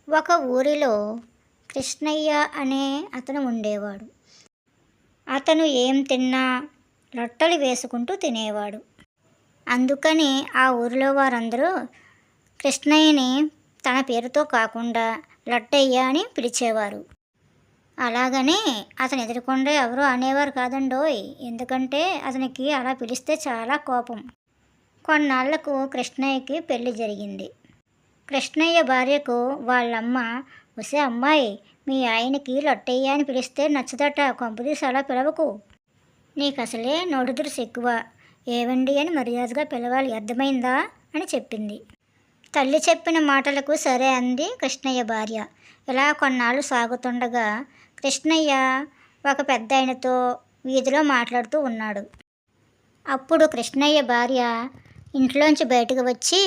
ఒక ఊరిలో కృష్ణయ్య అనే అతను ఉండేవాడు. అతను ఏం తిన్నా లొట్టలు వేసుకుంటూ తినేవాడు. అందుకని ఆ ఊరిలో వారందరూ కృష్ణయ్యని తన పేరుతో కాకుండా లొట్టయ్య అని పిలిచేవారు. అలాగని అతను ఎదురుకుండా ఎవరూ అనేవారు కాదండోయ్. ఎందుకంటే అతనికి అలా పిలిస్తే చాలా కోపం. కొన్నాళ్లకు కృష్ణయ్యకి పెళ్లి జరిగింది. కృష్ణయ్య భార్యకు వాళ్ళమ్మ, "ఒసే అమ్మాయి, మీ ఆయనకి లొట్టయ్య అని పిలిస్తే నచ్చదట, కొంపదీసి అలా పిలవకు. నీకు అసలే నోటిదురుసు ఎక్కువ. ఏవండి అని మర్యాదగా పిలవాలి, అర్థమైందా" అని చెప్పింది. తల్లి చెప్పిన మాటలకు సరే అంది కృష్ణయ్య భార్య. ఇలా కొన్నాళ్ళు సాగుతుండగా కృష్ణయ్య ఒక పెద్ద ఆయనతో వీధిలో మాట్లాడుతూ ఉన్నాడు. అప్పుడు కృష్ణయ్య భార్య ఇంట్లోంచి బయటకు వచ్చి,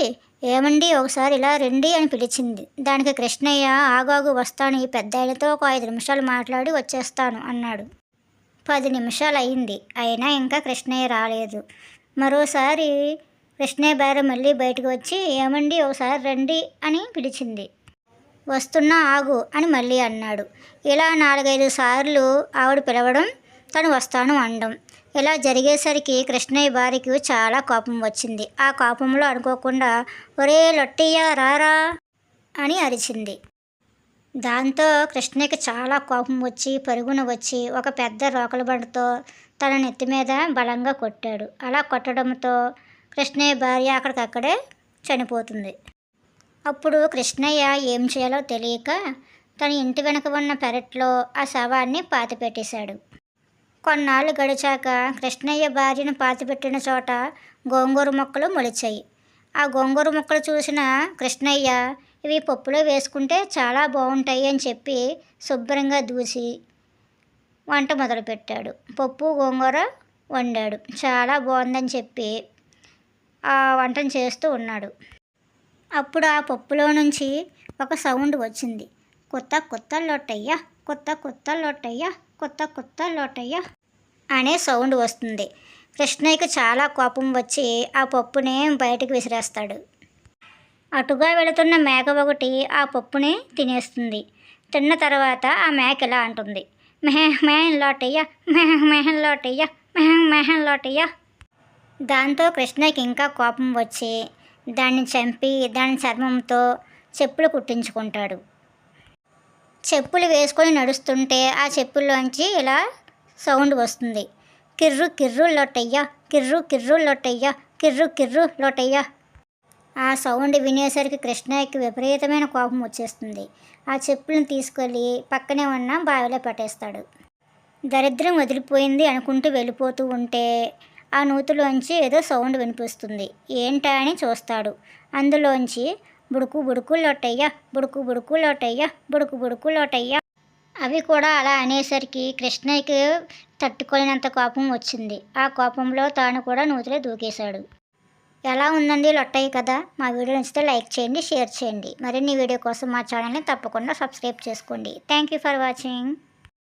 "ఏమండి, ఒకసారి ఇలా రండి" అని పిలిచింది. దానికి కృష్ణయ్య, "ఆగాగు, వస్తాను, ఈ పెద్ద ఆయనతో ఒక 5 నిమిషాలు మాట్లాడి వచ్చేస్తాను" అన్నాడు. 10 నిమిషాలు అయింది, అయినా ఇంకా కృష్ణయ్య రాలేదు. మరోసారి కృష్ణయ్య భార్య మళ్ళీ బయటకు వచ్చి, "ఏమండి, ఒకసారి రండి" అని పిలిచింది. "వస్తున్నా, ఆగు" అని మళ్ళీ అన్నాడు. ఇలా 4-5 సార్లు ఆవిడ పిలవడం, తను వస్తాను అనడం, ఇలా జరిగేసరికి కృష్ణయ్య భార్యకు చాలా కోపం వచ్చింది. ఆ కోపంలో అనుకోకుండా, "ఒరే లొట్టయ్య, రారా" అని అరిచింది. దాంతో కృష్ణయ్యకి చాలా కోపం వచ్చి పరుగున వచ్చి ఒక పెద్ద రోకలి బండతో తన నెత్తి మీద బలంగా కొట్టాడు. అలా కొట్టడంతో కృష్ణయ్య భార్య అక్కడికక్కడే చనిపోతుంది. అప్పుడు కృష్ణయ్య ఏం చేయాలో తెలియక తన ఇంటి వెనక ఉన్న పెరట్లో ఆ శవాన్ని పాతిపెట్టేశాడు. కొన్నాళ్ళు గడిచాక కృష్ణయ్య భార్యను పాతిపెట్టిన చోట గోంగూర మొక్కలు మొలిచాయి. ఆ గోంగూర మొక్కలు చూసిన కృష్ణయ్య, "ఇవి పప్పులో వేసుకుంటే చాలా బాగుంటాయి" అని చెప్పి శుభ్రంగా దూసి వంట మొదలుపెట్టాడు. పప్పు గోంగూర వండాడు. చాలా బాగుందని చెప్పి ఆ వంటను చేస్తూ ఉన్నాడు. అప్పుడు ఆ పప్పులో నుంచి ఒక సౌండ్ వచ్చింది. "కొత్త కొత్త లొట్టయ్య, కొత్త కొత్త లొట్టయ్య, కొత్త కొత్త లొట్టయ్య" అనే సౌండ్ వస్తుంది. కృష్ణయ్యకు చాలా కోపం వచ్చి ఆ పప్పుని బయటకు విసిరేస్తాడు. అటుగా వెళుతున్న మేక ఒకటి ఆ పప్పుని తినేస్తుంది. తిన్న తర్వాత ఆ మేక ఇలా అంటుంది, "మెహ మెహన్ లొట్టయ్య, మెహ మెహన్ లొట్టయ్య, మెహ మెహన్ లొట్టయ్య." దాంతో కృష్ణయ్యకి ఇంకా కోపం వచ్చి దాన్ని చంపి దాని చర్మంతో చెప్పులు కుట్టించుకుంటాడు. చెప్పులు వేసుకొని నడుస్తుంటే ఆ చెప్పుల్లోంచి ఇలా సౌండ్ వస్తుంది, "కిర్రు కిర్రు లొట్టయ్య, కిర్రు కిర్రు లొట్టయ్య, కిర్రు కిర్రు లొట్టయ్య." ఆ సౌండ్ వినేసరికి కృష్ణయ్యకి విపరీతమైన కోపం వచ్చేస్తుంది. ఆ చెప్పులను తీసుకెళ్ళి పక్కనే ఉన్న బావిలో పెట్టేస్తాడు. దరిద్రం వదిలిపోయింది అనుకుంటూ వెళ్ళిపోతూ ఉంటే ఆ నూతిలోంచి ఏదో సౌండ్ వినిపిస్తుంది. ఏంటా అని చూస్తాడు. అందులోంచి, "బుడుకు బుడుకు లొట్టయ్య, బుడుకు బుడుకు లొట్టయ్య, బుడుకు బుడుకు లొట్టయ్య." అవి కూడా అలా అనేసరికి కృష్ణయ్యకి తట్టుకోలేనంత కోపం వచ్చింది. ఆ కోపంలో తాను కూడా నూతిలో దూకేశాడు. ఎలా ఉందండి లొట్టయ్య కథ? మా వీడియో నచ్చితే లైక్ చేయండి, షేర్ చేయండి. మరిన్ని వీడియో కోసం మా ఛానల్ని తప్పకుండా సబ్స్క్రైబ్ చేసుకోండి. Thank you for watching.